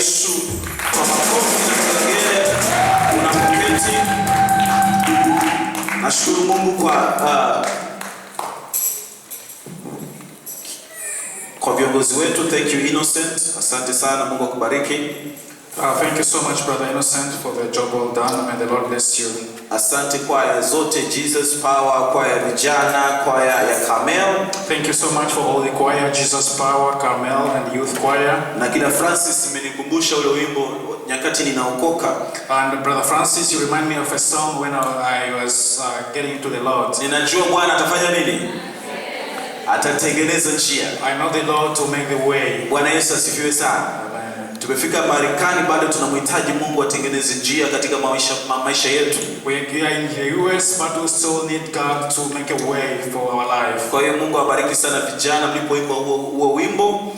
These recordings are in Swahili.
Yesu kwa makofi na kelele unapoketi. Nashukuru Mungu kwa viongozi wetu. Thank you Innocent. Asante sana, Mungu akubariki. Thank you so much, Brother Innocent, for the job well done. May the Lord bless you. Asante kwaya zote, Jesus Power, kwaya vijana, kwaya ya Carmel. Thank you so much for all the choir, Jesus Power, Carmel, and Youth Choir. Na kina Francis imenikumbusha ule wimbo nyakati ninaokoka. And Brother Francis, you remind me of a song when I was getting to the Lord. Ninajua Bwana atafanya nini? Atatengeneza njia. I know the Lord to make the way. Bwana Yesu asifiwe sana. Tumefika Marekani, bado tunamhitaji Mungu atengeneze njia katika maisha yetu. We are in the US, but we still need God to make a way for our life. Kwa hiyo Mungu awabariki sana vijana mlipoimba huo wimbo.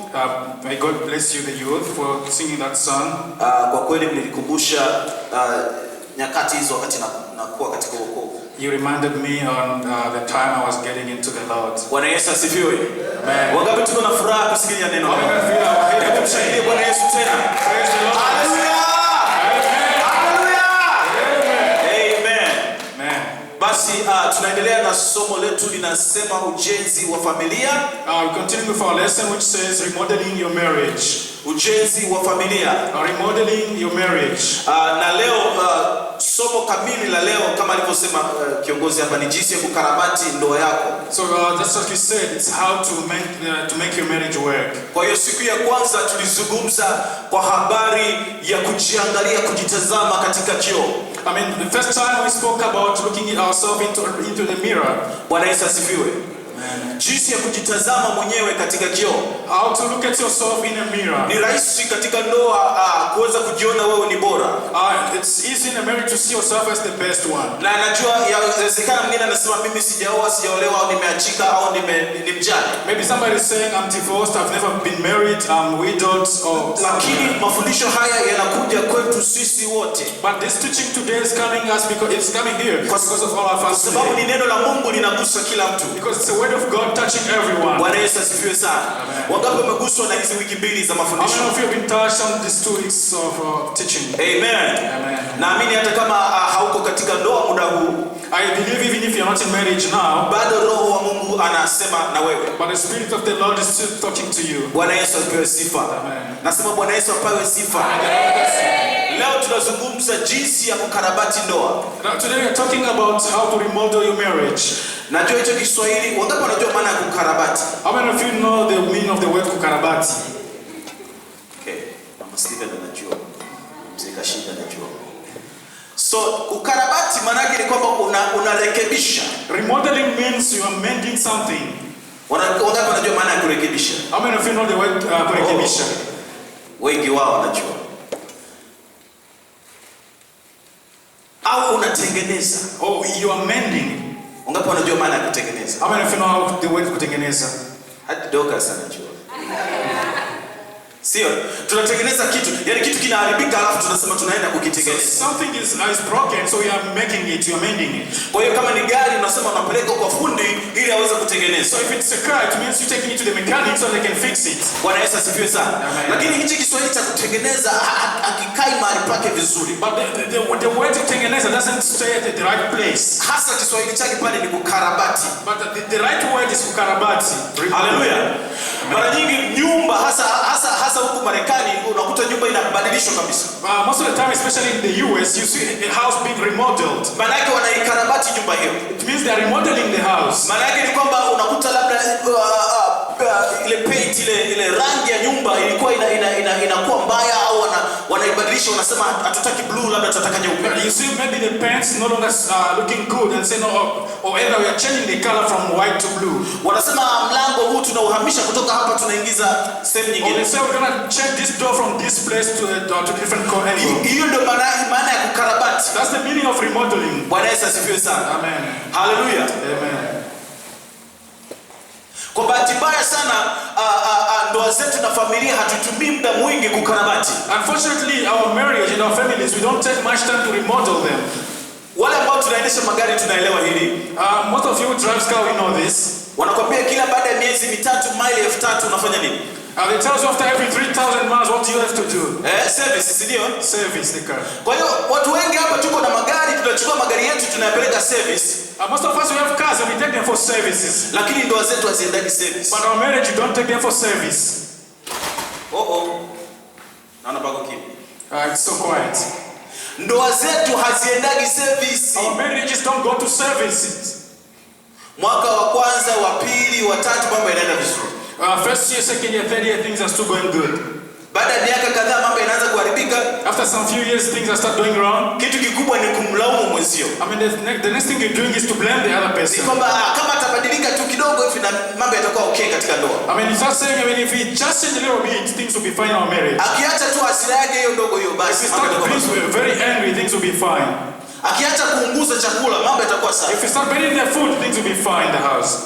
May God bless you, the youth, for singing that song. Kwa kweli mlikumbusha nyakati hizo wakati nakuwa katika wokovu. You reminded me on the time I was getting into the Lord. Bwana Yesu asifiwe. Amen. Wangapi tuko na furaha kusikia neno? Hebu tumshangilie Bwana Yesu tena. Praise the Lord. Hallelujah. Basi tunaendelea na somo letu linasema ujenzi wa familia. We continue with our lesson which says remodeling your marriage. Ujenzi wa familia. Remodeling your marriage. Na leo somo kamili la leo kama alivyosema kiongozi hapa ni jinsi ya kukarabati ndoa yako. So that's what we said, it's how to make your marriage work. Kwa hiyo siku ya kwanza tulizungumza kwa habari ya kujiangalia, kujitazama katika kioo. I mean, the first time we spoke about looking at ourselves into the mirror. Bwana Yesu asifiwe. Jinsi ya kujitazama mwenyewe katika kioo. How to look at yourself in a mirror. Ni rahisi katika ndoa kuweza kujiona wewe ni bora. It's easy in a marriage to see yourself as the best one. Na najua inawezekana mwingine anasema mimi sijaoa, sijaolewa au nimeachika au ni mjane. Maybe somebody is saying I'm divorced, I've never been married, I'm widowed or lakini mafundisho haya yanakuja kwetu sisi wote. But this teaching today is coming us because it's coming here because of all of us. Sababu ni neno la Mungu linagusa kila mtu. Because it's the word of God touching everyone. Bwana Yesu asifiwe sana. Wangapi wameguswa na hizi wiki mbili za mafundisho? How many of you have been touched on these 2 weeks of teaching? Amen. Amen. Naamini hata kama hauko katika ndoa muda huu, I believe even if you're not in marriage now, bado Roho wa Mungu anasema na wewe. But the Spirit of the Lord is still talking to you. Bwana Yesu apewe sifa. Amen. Nasema Bwana Yesu apewe sifa. Leo tunazungumza jinsi ya kukarabati ndoa. Today we are talking about how to remodel your marriage. Najua hicho Kiswahili, wangapi wanajua maana ya kukarabati? How many of you know the meaning of the word kukarabati? Okay, Mama Steven anajua. Mzee Kashinda anajua. So kukarabati maana yake ni kwamba unarekebisha. Remodeling means you are mending something. Wangapi wanajua maana ya kurekebisha? How many of you know the word kurekebisha? Wengi wao wanajua. Au unatengeneza. Oh, you are mending. Wangapi wanajua maana ya kutengeneza? How many of you know the word kutengeneza? Hadi Dorcas anajua. Sio, tunatengeneza kitu, yani kitu kinaharibika alafu tunasema tunaenda kukitengeneza. So something is broken, so we are making it, you are mending it. Kwa hiyo kama ni gari unasema unapeleka kwa fundi ili aweze kutengeneza. So if it's a car, it means you taking it to the mechanic so they can fix it. Bwana Yesu asifiwe sana. Lakini hichi Kiswahili cha kutengeneza hakikai mahali pake vizuri. But the word kutengeneza doesn't stay at the right place. Hasa Kiswahili chake pale ni kukarabati. But the right word is kukarabati. Hallelujah. Mara nyingi nyumba hasa huku Marekani unakuta nyumba inabadilishwa kabisa. Most of the time, especially in the US, you see a house being remodeled. Maana yake wanaikarabati nyumba hiyo. It means they are remodeling the house. Maana yake ni kwamba unakuta labda ile paint ile rangi ya nyumba ilikuwa inakuwa mbaya au wanaibadilisha, wanasema hatutaki blue, labda tunataka nyeupe. You see maybe the paints no longer looking good and say no, or either we are changing the color from white to blue. Wanasema mlango huu tunauhamisha kutoka hapa tunaingiza sehemu nyingine. Or they say we're going to change this door from this place to different corner. Hiyo ndio maana ya kukarabati. That's the meaning of remodeling. Bwana Yesu asifiwe sana. Amen. Hallelujah. Amen. Kwa bahati mbaya sana ndoa zetu na familia hatutumii muda mwingi kukarabati. Unfortunately, our marriage and our families, we don't take much time to remodel them. Wale ambao tunaendesha magari tunaelewa hili. Most of you who drive car, we know this. Wanakwambia kila baada ya miezi mitatu maili 3000 unafanya nini? They tell you after every 3,000 miles what you have to do. Service, ndio? Service the car. Kwa hiyo watu wengi hapa tuko na magari, tunachukua magari yetu tunayapeleka service. Most of us we have cars and we take them for services. Lakini ndoa zetu haziendagi service. But our marriage you don't take them for service. Naona bako kimya. It's so quiet. Ndoa zetu haziendagi service. Our marriages don't go to services. Mwaka wa kwanza, wa pili, wa tatu mambo yanaenda vizuri. First year, second year, third year, things are still going good. Baada ya miaka kadhaa mambo yanaanza kuharibika. After some few years, things are start going wrong. Kitu kikubwa ni kumlaumu mwenzio. The next thing you're doing is to blame the other person. Kwamba kama atabadilika tu kidogo hivi na mambo yatakuwa okay katika ndoa. You start saying, if we just change a little bit, things will be fine in our marriage. Akiacha tu hasira yake hiyo ndogo hiyo basi. If we start being very angry, things will be fine. Akiacha kuunguza chakula mambo yatakuwa sawa. If we start burning their food, things will be fine in the house.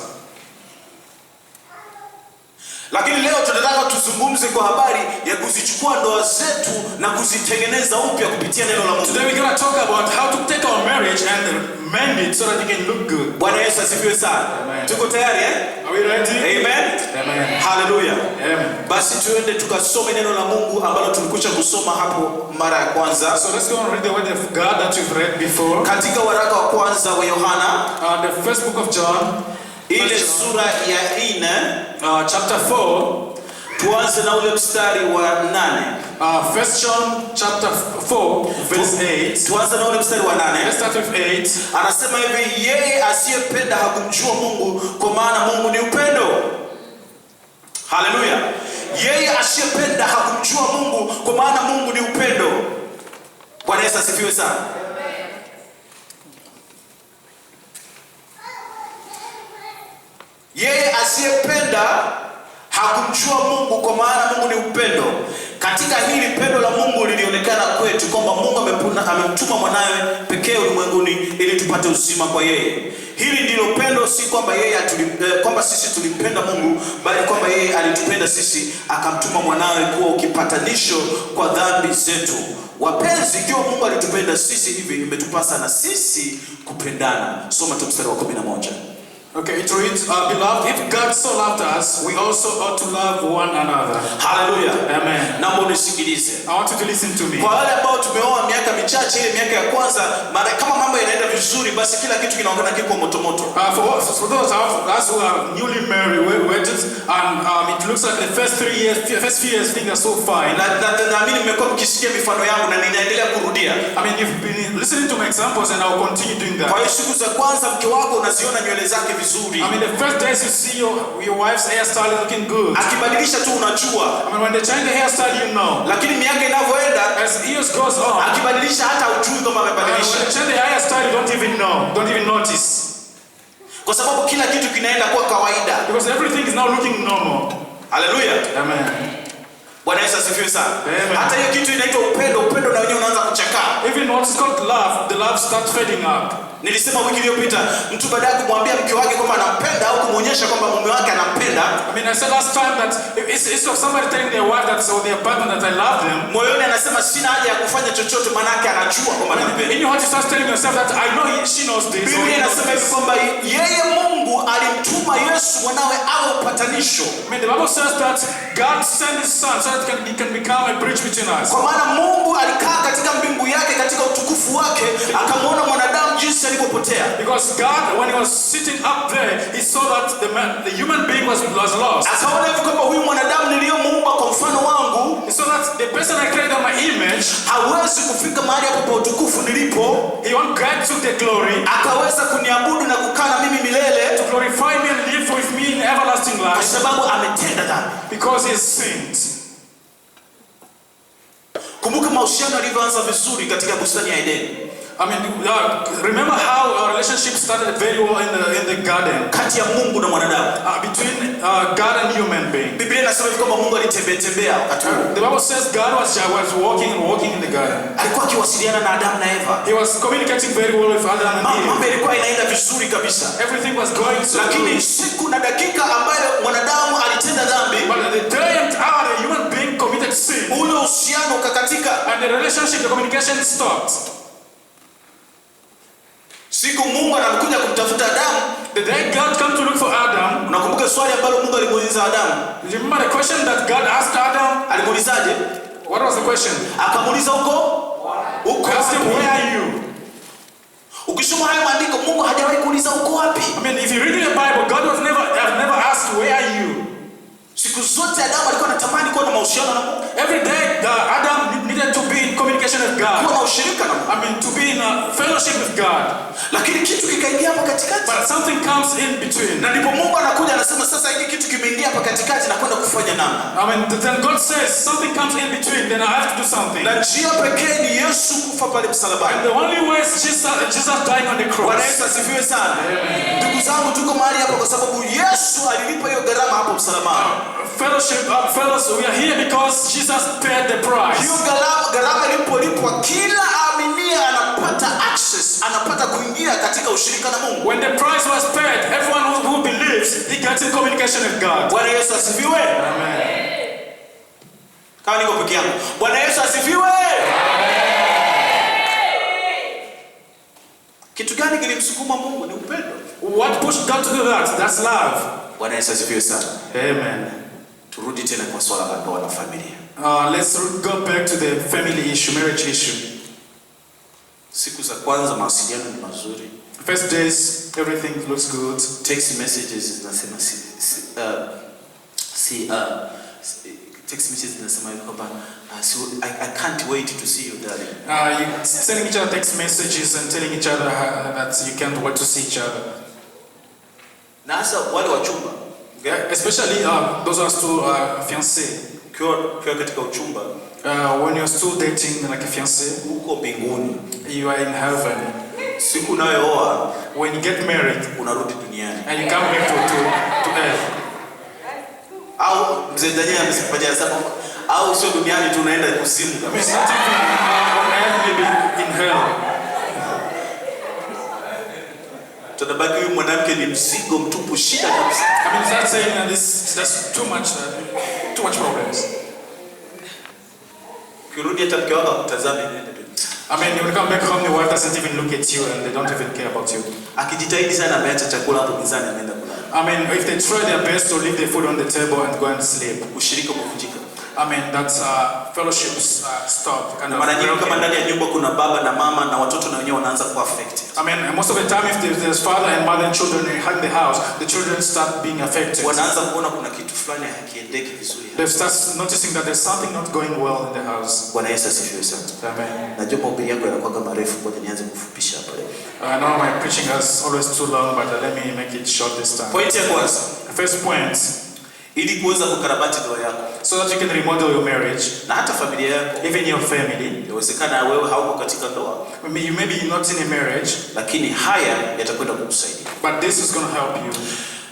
Lakini leo tunataka tuzungumze kwa habari ya kuzichukua ndoa zetu na kuzitengeneza upya kupitia neno la Mungu. Today we're going to talk about how to take our marriage and mend it so that it can look good. Bwana Yesu asifiwe sana. Tuko tayari Are we ready? Amen. Amen. Hallelujah. Amen. Basi tuende tukasome neno la Mungu ambalo tulikuja kusoma hapo mara ya kwanza. So let's go and read the word of God that we've read before. Katika waraka wa kwanza wa Yohana, the first book of John, ile sura ya 4, chapter 4. tuanze na ule mstari wa 8. First John chapter 4 verse 8. Tuanze na ule mstari wa 8. Let's start with 8. Anasema hivi, yeye asiyependa hakumjua Mungu, kwa maana Mungu ni upendo. Haleluya. Yeye asiyependa hakumjua Mungu, kwa maana Mungu ni upendo. Bwana Yesu asifiwe sana. Yeye asiyependa hakumjua Mungu, kwa maana Mungu ni upendo. Katika hili pendo la Mungu lilionekana kwetu, kwamba Mungu amemtuma mwanawe pekee ulimwenguni ili tupate uzima kwa yeye. Hili ndilo pendo, si kwamba kwamba sisi tulimpenda Mungu, bali kwamba yeye alitupenda sisi akamtuma mwanawe kuwa ukipatanisho kwa dhambi zetu. Wapenzi, ikiwa Mungu alitupenda sisi hivi, imetupasa na sisi kupendana. Soma tu mstari wa 11. Okay, it reads, beloved, if God so loved us, we also ought to love one another. Hallelujah. Amen. Naomba unisikilize. I want you to listen to me. Kwa wale ambao tumeoa miaka michache, ile miaka ya kwanza, mara kama mambo yanaenda vizuri, basi kila kitu kinaonekana kiko moto moto. For those of us who are newly married, wedded, and it looks like the first few years things are so fine. Naamini mmekuwa mkisikia mifano yangu na ninaendelea kurudia. You've been listening to my examples and I'll continue doing that. Kwa hiyo siku za kwanza mke wako unaziona nywele zake vizuri. The first days you see your wife's hairstyle looking good. Akibadilisha tu unajua. When they change the hairstyle, you know. Lakini miaka inavyoenda, as years goes on, akibadilisha hata ujui kama amebadilisha. When they change the hairstyle, you don't even know, don't even notice. Kwa sababu kila kitu kinaenda kwa kawaida. Because everything is now looking normal. Hallelujah. Amen. Bwana Yesu asifiwe sana. Hata hiyo kitu inaitwa upendo, upendo na wenyewe unaanza kuchakaa. Even what's called love, the love starts fading up. Nilisema wiki iliyopita, mtu baada ya kumwambia mke wake kwamba anampenda au kumuonyesha kwamba mume wake anampenda. I said last time that it's of somebody telling their wife that or their partner that I love them. Moyoni anasema sina haja ya kufanya chochote, maana yake anajua kwamba anampenda. In your heart you start telling yourself that I know she knows this. Biblia inasema hivi kwamba yeye Mungu alimtuma Yesu mwanawe awe upatanisho. The Bible says that God sent his son so that he can become a bridge between us. Kwa maana Mungu alikaa katika mbingu yake, katika utukufu wake, akamwona mwanadamu jinsi alipopotea. Because God, when he was sitting up there, he saw that the human being was lost. Akaona hivi kwamba huyu mwanadamu niliyomuumba kwa mfano wangu, he saw that the person I created on my image, hawezi kufika mahali hapo pa utukufu nilipo. He won't get to the glory. Akaweza kuniabudu na kukaa na mimi milele. To glorify me and live with me in everlasting life. Kwa sababu ametenda dhambi. Because he has sinned. Kumbuka mahusiano yalivyoanza vizuri katika bustani ya Edeni. Remember how our relationship started very well in the garden. Kati ya Mungu na mwanadamu. Between God and human being. Biblia inasema kwamba Mungu alitembea wakati huo. The Bible says God was walking in the garden. Alikuwa akiwasiliana na Adam na Eva. He was communicating very well with Adam and Eve. Mambo yalikuwa inaenda vizuri kabisa. Everything was going so good. Lakini siku na dakika ambayo mwanadamu alitenda dhambi, but the day and hour the human being committed sin, ule uhusiano ukakatika. And the relationship, the communication stopped. Si Siku Mungu anakuja kumtafuta Adamu, the day God came to look for Adam, unakumbuka swali ambalo Mungu alimuuliza Adamu? you remember the question that God asked Adam? Alimuulizaje? What was the question? Akamuuliza uko Asked him, where are you? Ukisoma haya maandiko, Mungu hajawahi kuuliza uko wapi. I mean, if you read in the Bible, God has never asked, where are you? Siku zote Adamu alikuwa anatamani kuwa na mahusiano na Mungu. Every day, Adam needed to be in communication with God. Kuwa na ushirika na Mungu. I mean, to be in a fellowship with God. Lakini kitu kikaingia hapa katikati. But something comes in between. Na ndipo Mungu anakuja anasema, sasa hiki kitu kimeingia hapa katikati na kwenda kufanya namna. I mean, then God says something comes in between, then I have to do something. Na njia pekee ni Yesu kufa pale msalabani. And the only way is Jesus dying on the cross. Bwana Yesu asifiwe sana. Ndugu zangu, tuko mahali hapa kwa sababu Yesu alilipa hiyo gharama hapo msalabani. Fellows, we are here because Jesus paid the price. Hiyo gharama ilipolipwa, kila aaminie anapata access, anapata kuingia katika ushirika na Mungu. When the price was paid, everyone who believes, he gets in communication with God. Bwana Yesu asifiwe. Amen. Kama niko peke yangu. Bwana Yesu asifiwe. Kitu gani kilimsukuma Mungu? Ni upendo. What pushed God to do that? That's love. Bwana Yesu asifiwe sana. Amen. Turudi tena kwa swala la ndoa na familia. Let's go back to the family issue, marriage issue. Siku za kwanza mawasiliano ni mazuri. First days, everything looks good. Text messages zinasema text messages zinasema kwamba I can't wait to see you, darling. You sending each other text messages and telling each other that you can't wait to see each other. Na hasa wale wachumba, especially those are still fiancés. Ukiwa katika uchumba, when you're still dating like a fiancé, uko mbinguni, you are in heaven. Siku unayooa, when you get married, unarudi duniani, and you come back to earth. Au mzee Daniel amesipatia sababu au sio duniani tu, unaenda kuzimu kabisa. Not even on earth, maybe in hell. Tutabaki huyu mwanamke ni mzigo mtupu, shida kabisa. I mean, that's saying that that's too much problems. Kirudi hata mke wako akutazame nenda tu. I mean, when you come back home, your wife doesn't even look at you and they don't even care about you. Akijitahidi sana ameacha chakula hapo mezani anaenda kulala. I mean, if they try their best to leave the food on the table and go and sleep, ushirika umevunjika. I mean, that's fellowships stop. Mara nyingi kama ndani ya nyumba kuna baba na mama na watoto na wenyewe wanaanza ku affect. I mean, most of the time if there's father and mother and children in the house, the children start being affected. Wanaanza kuona kuna kitu fulani hakiendeki vizuri. They start noticing that there's something not going well in the house. Bwana Yesu asifiwe sana. Amen. Najua mahubiri yangu yanakuwa kama refu, kwa nianze kufupisha hapa leo. I know my preaching is always too long, but let me make it short this time. Point ya kwanza. The first point, ili kuweza kukarabati ndoa yako, so that you can remodel your marriage, na hata familia yako, even your family. Inawezekana wewe hauko katika ndoa, You may be not in a marriage, lakini haya yatakwenda kukusaidia. but this is going to help you.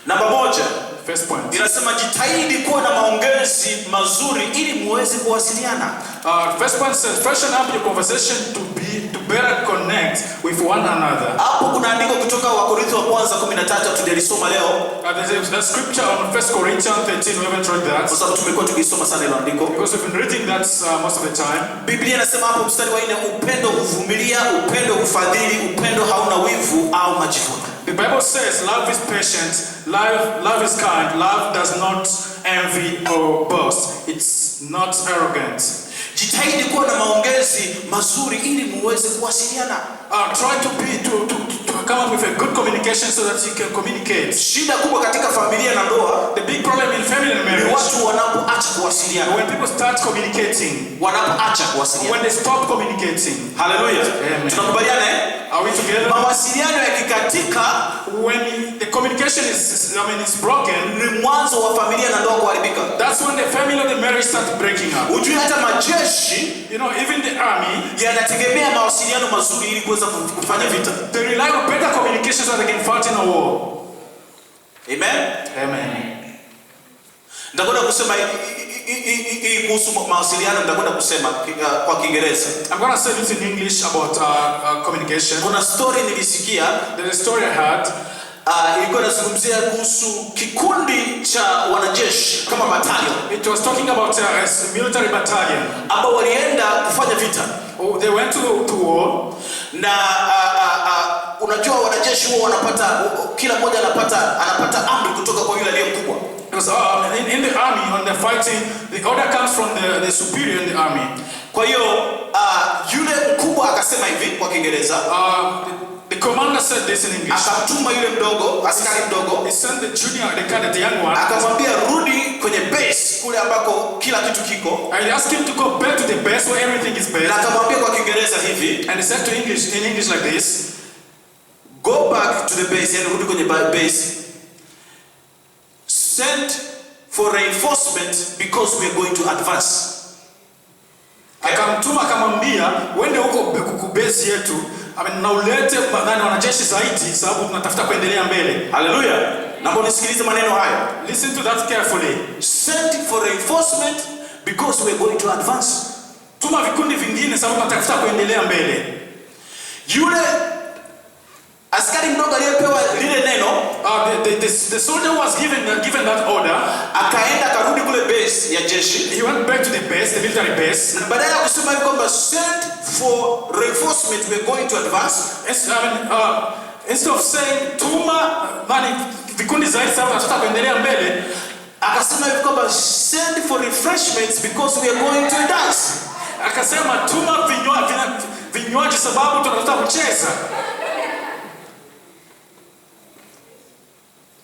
Namba moja, first point, inasema jitahidi kuwa na maongezi mazuri ili muweze kuwasiliana. First point says, freshen up your conversation to better connect with one another. Hapo kuna andiko kutoka Wakorintho wa kwanza 13 tulisoma leo. There's a scripture on 1 Corinthians 13, we haven't read that. Kwa sababu tumekuwa tukisoma sana ile andiko. Because we've been reading that most of the time. Biblia inasema hapo mstari wa 4, upendo huvumilia, upendo hufadhili, upendo hauna wivu au majivuno. The Bible says love is patient, love is kind, love does not envy or boast. It's not arrogant. Jitahidi kuwa na maongezi mazuri ili muweze kuwasiliana. Try to come up with a good communication so that you can communicate. Shida kubwa katika familia na ndoa, the big problem in family and marriage, ni watu wanapoacha kuwasiliana. When people start communicating, wanapoacha kuwasiliana, when they stop communicating. Hallelujah. Tunakubaliana eh? Are we together? Mawasiliano yakikatika, when the communication is broken, ni mwanzo wa familia na ndoa kuharibika. That's when the family and the marriage start breaking up. Ujue hata majeshi, even the army, yanategemea mawasiliano mazuri ili kuweza kufanya vita. They rely on better communication so they can fight in a war. Amen. Amen. Ndakwenda kusema kuhusu mawasiliano, ndakwenda kusema kwa Kiingereza. I'm going to say this in English about communication. Kuna story nilisikia. There's a story I had. Ilikuwa inazungumzia kuhusu kikundi cha wanajeshi kama battalion. It was talking about a military battalion ambao walienda kufanya vita. They went to war. Na unajua wanajeshi wao wanapata, kila mmoja anapata amri kutoka kwa yule aliye mkubwa. Because in the army, when they're fighting, the order comes from the superior in the army. Kwa hiyo yule mkubwa akasema hivi kwa Kiingereza. The commander said this in English. Akamtuma yule mdogo, askari mdogo. He sent the junior, the young one. Akamwambia rudi kwenye base kule ambako kila kitu kiko. And he asked him to go back to the base where everything is based. Na akamwambia kwa Kiingereza hivi. And he said in English like this. Go back to the base, and rudi kwenye base. Send for reinforcement because we are going to advance. Akamtuma akamwambia wende huko ku base yetu. Na ulete wanajeshi zaidi sababu tunatafuta kuendelea mbele. Hallelujah. Naomba nisikilize maneno haya. Listen to that carefully. Send for reinforcement because we are going to advance. Tuma vikundi vingine sababu tunatafuta kuendelea mbele. Yule askari mdogo aliyepewa lile neno, the soldier was given that order. Akaenda karudi kule base ya jeshi. He went back to the base, the military base. Na badala ya kusema hivi kwamba send for reinforcement, we are going to advance. Instead of saying tuma vikundi zaidi sababu tunataka kuendelea mbele, akasema hivi kwamba send for refreshments because we are going to dance. Akasema tuma vinywaji sababu tunataka kucheza.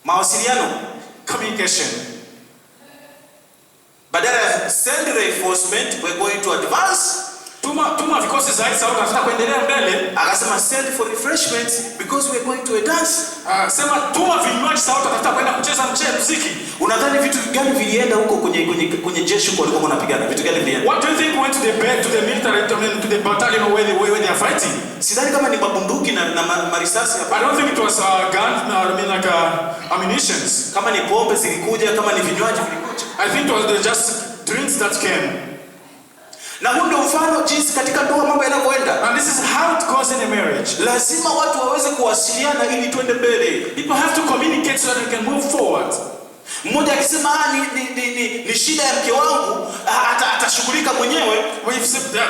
Mawasiliano, communication. Badala ya send reinforcement, we are going to advance. Tuma vikosi zaidi sababu tunataka kuendelea mbele. Akasema send for refreshments because we are going to a dance. Sema tuma vinywaji sababu tunataka kwenda kucheza muziki. Unadhani vitu gani vilienda huko kwenye jeshi kwa walikuwa wanapigana? Vitu gani vilienda? What do you think went to the military, to the battalion where they are fighting? Sidhani kama ni mabunduki na marisasi hapa. I don't think it was guns, like ammunitions. Kama ni pombe zilikuja, kama ni vinywaji vilikuja. I think it was just drinks that came. Na huo ndio mfano jinsi katika ndoa mambo yanavyoenda. And this is how it goes in a marriage. Lazima watu waweze kuwasiliana ili tuende mbele. People have to communicate so that we can move forward. Mmoja akisema ni shida ya mke wangu, atashughulika mwenyewe. If the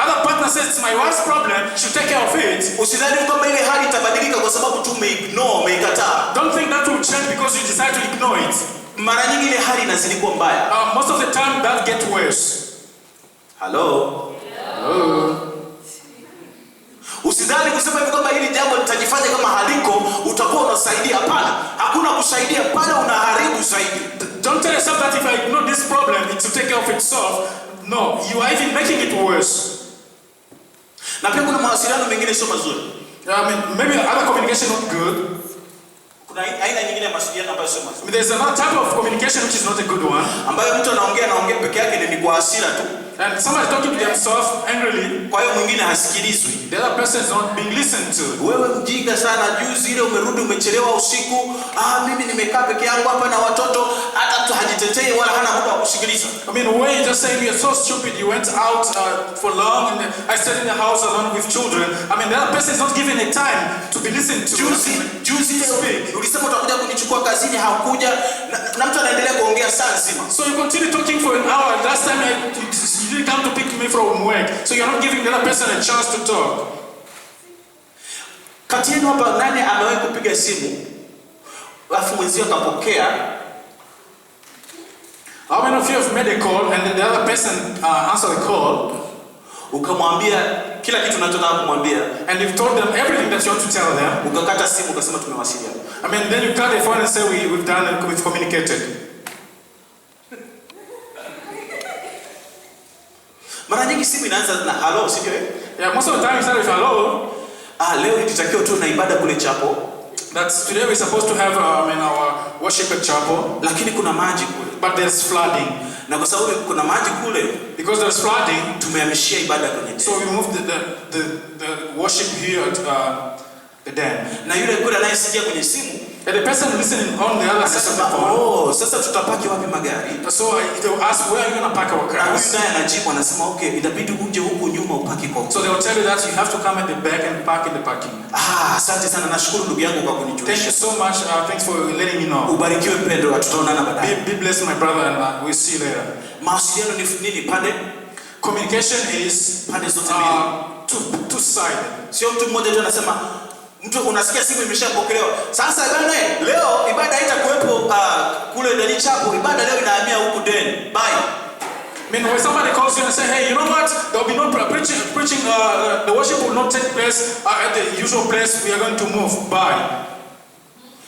other partner says it's my wife's problem, she'll take care of it. Usidhani kwamba ile hali itabadilika kwa sababu tu umeikataa. Don't think that will change because you decide to ignore it. Mara nyingi ile hali inazidi kuwa mbaya. Most of the time that gets worse. Hello. Usidhani kusema hivi kwamba hili jambo litajifanya kama haliko utakuwa unasaidia. Hapana, hakuna kusaidia, pale unaharibu zaidi. Don't tell yourself that if I ignore this problem it will take care of itself. No, you are even making it worse. Na pia kuna mawasiliano mengine sio mazuri. Maybe other communication not good. Kuna aina nyingine ya mawasiliano ambayo sio mazuri. There's another type of communication which is not a good one. Ambayo mtu anaongea peke yake ni kwa hasira tu. And somebody talking to themselves angrily. Kwa hiyo mwingine hasikilizwi. The other person is not being listened to. Wewe mjinga sana, juzi ile umerudi umechelewa usiku. Mimi nimekaa peke yangu hapa na watoto, hata tu hajitetei wala hana muda wa kusikiliza. When you just saying you're so stupid, you went out for long and I stayed in the house alone with children. The other person is not given a time to be listened to. Juzi ile ulisema utakuja kunichukua kazini, hakuja na mtu anaendelea kuongea saa nzima. So you continue talking for an hour. Last time you didn't come to pick me from work. So you're not giving the other person a chance to talk. Kati yenu hapa nani amewahi kupiga simu alafu mwenzio akapokea? How many of you have made a call and then the other person answered the call? Ukamwambia kila kitu unachotaka kumwambia. And you've told them everything that you want to tell them. Ukakata simu ukasema tumewasiliana. Then you cut the phone and say we've done and we've communicated. Mara nyingi simu inaanza na hello, sio? Yeah, most of the time you start with hello. Leo nitakiwa tu na ibada kule chapel. That's today we're supposed to have our worship at chapel. Lakini kuna maji kule. But there's flooding. Na kwa sababu kuna maji kule, because there's flooding, tumehamishia ibada kwenye. So we moved the worship here at the dam. Na yule kule anayesikia kwenye simu, and the person listening on the other side of the phone, sasa tutapaki wapi magari? So they will ask, where are you going to park our cars? Na anajibu anasema okay, itabidi uje huku nyuma upaki kwa. So they will tell you that you have to come at the back and park in the parking. Asante sana, nashukuru ndugu yangu kwa kunijulisha. Thank you so much. Thanks for letting me know. Ubarikiwe mpendwa, tutaonana baadaye. Be blessed my brother and we'll see you later. Mawasiliano ni nini pande? Communication is pande zote mbili. Two-sided. Sio mtu mmoja tu anasema Mtu unasikia simu imeshapokelewa. Sasa bwana leo ibada haitakuwepo kule ndani chapo. Ibada leo inahamia huku deni. Bye. I mean, when somebody calls you and say, hey, you know what? There will be no preaching. The worship will not take place at the usual place. We are going to move. Bye.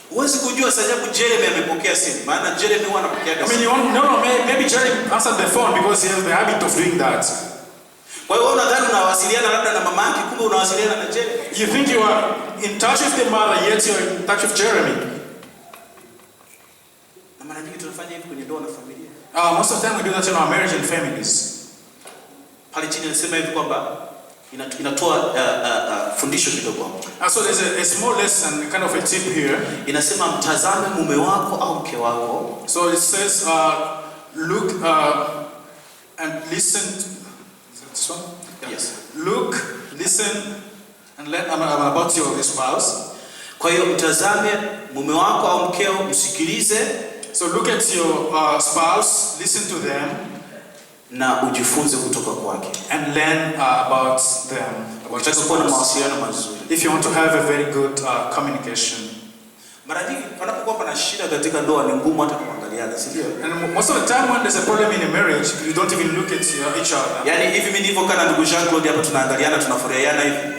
Huwezi kujua sababu Jeremy amepokea simu. Maana Jeremy huwa anapokea simu. I mean, you want, maybe Jeremy answered the phone because he has the habit of doing that. Kwa hiyo unadhani unawasiliana labda na mama yake, kumbe unawasiliana na Jeremy. You think you are in touch with the mother, yet you are in touch with Jeremy. Na mara nyingi tunafanya hivi kwenye ndoa na familia. Most of the time we do that in our marriage and families. Pale chini nasema hivi kwamba inatoa fundisho kidogo hapo. So there's a small lesson, kind of a tip here. Inasema mtazame mume wako au mke wako. So it says look and listen. Is that this one? Yes. Look, listen and let about your spouse. Kwa hiyo mtazame mume wako au mkeo, msikilize. So look at your spouse, listen to them, na ujifunze kutoka kwake, and learn about them. Kuwa na mawasiliano mazuri. If you want to have a very good communication. Mara nyingi panapokuwa pana shida katika ndoa ni ngumu hata kuangaliana, si ndio? And most of the time when there's a problem in a marriage, you don't even look at each other. Yani hivi mimi nilivyo kana ndugu Jean-Claude hapa tunaangaliana, tunafurahiana hivi.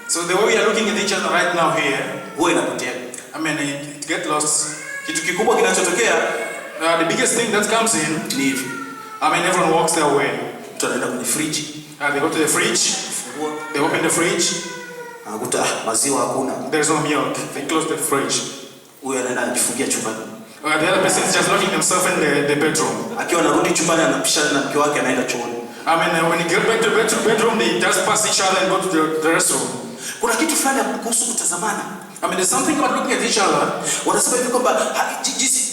So the way we are looking at each other right now here, huwa inapotea. I mean, it get lost. Kitu kikubwa kinachotokea, the biggest thing that comes in ni hivi. I mean, everyone walks their way. Mtu anaenda kwenye fridge. They go to the fridge. They open the fridge. Anakuta maziwa hakuna. There's no milk. They close the fridge. Huyo anaenda anajifungia chumbani. The other person is just locking himself in the bedroom. Akiwa anarudi chumbani anapishana na mke wake anaenda chooni. I mean, when you get back to the bedroom, they just pass each other and go to the restroom. Kuna kitu fulani kuhusu kutazamana. I mean, there's something about looking at each other. Wanasema hivi kwamba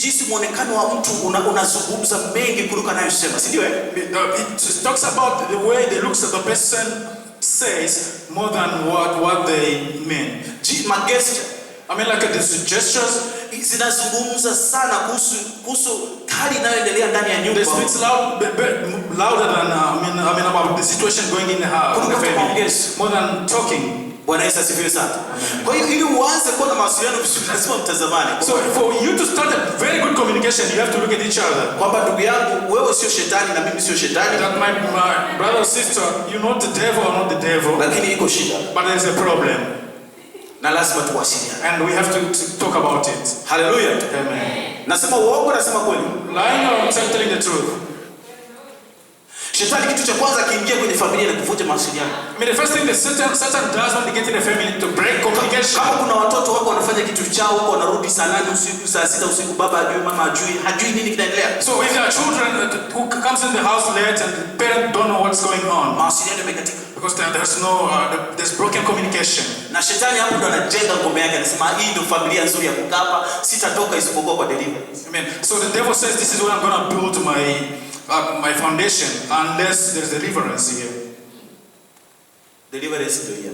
jinsi muonekano wa mtu unazungumza mengi kuliko anayosema, si ndio? It talks about the way the looks of the person says more than what they mean. My gesture, I mean, like the gestures zinazungumza sana kuhusu hali inayoendelea ndani ya nyumba. They speak louder than I mean about the situation going in the house, in the family, more than talking. Bwana Yesu asifiwe sana. Kwa hiyo ili uanze kuwa na mawasiliano vizuri lazima mtazamane. So for you to start a very good communication, you have to look at each other. Kwamba ndugu yangu wewe sio shetani na mimi sio shetani. That my brother or sister, you're not the devil or not the devil. Lakini iko shida. But there's a problem. Na lazima tuwasiliane. And we have to talk about it. Hallelujah. Amen. Nasema uongo, nasema kweli. Lying or telling the truth? Shetani kitu cha kwanza kiingia kwenye familia na kuvunja mawasiliano. I mean, the first thing that Satan does when they get in a family to break communication. Kama kuna watoto wako wanafanya kitu chao huko, wanarudi saa 8 usiku, saa 6 usiku, baba ajui, mama hajui nini kinaendelea. So if there are children who comes in the house late and the parents don't know what's going on, mawasiliano yamekatika. Because there's broken communication. Na shetani hapo ndo anajenga ngome yake, anasema hii ndio familia nzuri ya kukapa, sitatoka isipokuwa kwa deliverance. Amen. So the devil says this is what I'm going to build my foundation unless there's deliverance here. Deliverance ndio hiyo.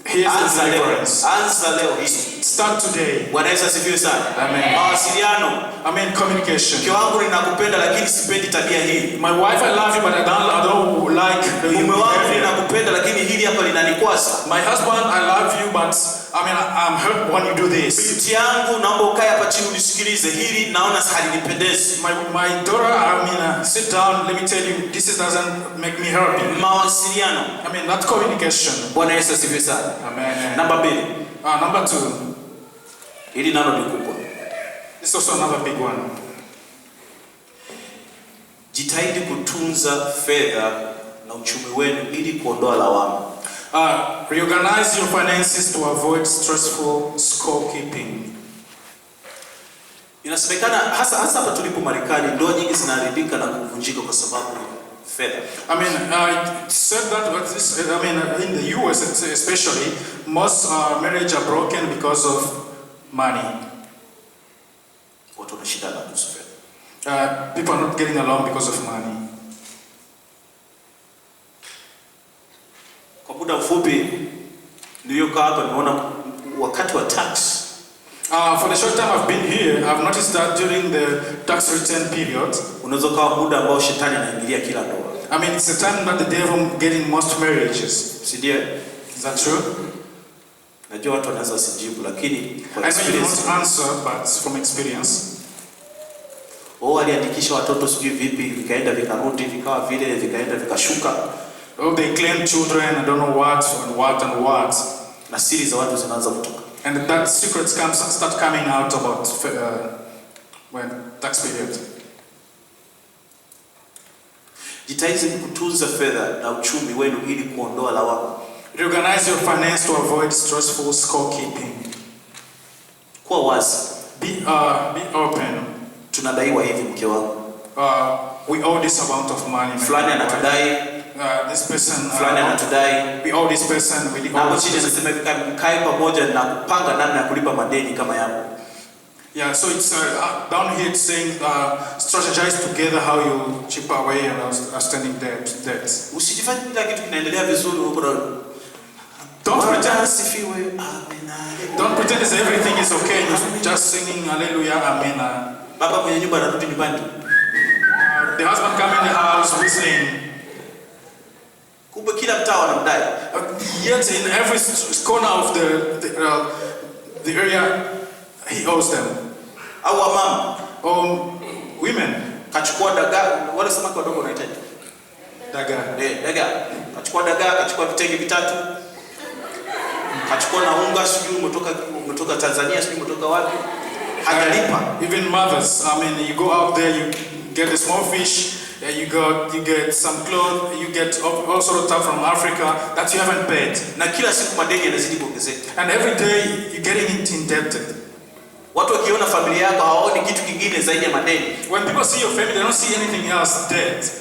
Here's the deliverance. Answer leo hii. Start today. Bwana Yesu asifiwe sana. Amen. Mawasiliano. Amen. Communication. Mke wangu ninakupenda lakini sipendi tabia hii. My wife, I love you but I don't like the mume wangu ninakupenda lakini hili hapa linanikwasa. My husband, I love you but I mean I'm hurt when you do this. Binti yangu naomba ukae hapa chini unisikilize, hili naona halinipendezi. My daughter, I mean sit down, let me tell you, this doesn't make me happy. Mawasiliano. I mean that communication. Bwana Yesu asifiwe sana. Amen. Number 2. Number 2. Hili nalo ni kubwa. This is also another big one. Jitahidi kutunza fedha na uchumi wenu ili kuondoa lawama. Reorganize your finances to avoid stressful scorekeeping. Inasemekana hasa hapa tulipo Marekani ndoa nyingi zinaharibika na kuvunjika kwa sababu fedha. I mean, it said that in the US especially, most marriages are broken because of money. Watu wanashindana kuhusu fedha. People are not getting along because of money. Kwa muda mfupi niliyokaa hapa nimeona wakati wa tax. For the short time I've been here, I've noticed that during the tax return period, unaweza kuwa muda ambao shetani anaingilia kila ndoa. I mean, it's the time that the devil getting most marriages. Si ndio? Is that true? Najua watu wanaweza wasijibu, lakini I know you won't answer, but from experience. Aliandikisha watoto sijui vipi, vikaenda vikarudi, vikawa vile, vikaenda vikashuka. They claim children, I don't know what and what and what. Na siri za watu zinaanza kutoka. And that secrets start coming out about when tax period. Jitahidi kutunza fedha na uchumi wenu ili kuondoa lawama. Reorganize your finance to avoid stressful scorekeeping. Kuwa wazi. Be open. Tunadaiwa hivi mke wangu. We owe this amount of money. Fulani anatudai. This person. Fulani anatudai. We owe this person. Na chini nasema mkae pamoja na kupanga namna ya kulipa madeni kama yapo. Yeah, so it's down here it's saying strategize together how you chip away and outstanding debts. Usijifanye kila kitu kinaendelea vizuri huko. Don't pretend as everything is okay. You're just singing hallelujah, amen. Baba mwenye nyumba anarudi nyumbani. The husband come in the house whistling. Kumbe kila mtaa wanamdai. Yet in every corner of the area he owes them. Au mama women kachukua dagaa, wale samaki wadogo wanahitaji dagaa. Dagaa. Kachukua dagaa, kachukua vitenge vitatu. Kachukua na unga, sijui umetoka Tanzania, sijui umetoka wapi. Hajalipa. Even mothers, I mean, you go out there, you get a small fish, you get some clothes, you get all sort of stuff from Africa that you haven't paid. Na kila siku madeni yanazidi kuongezeka. And every day you're getting indebted. Watu wakiona familia yako hawaoni kitu kingine zaidi ya madeni. When people see your family, they don't see anything else debt.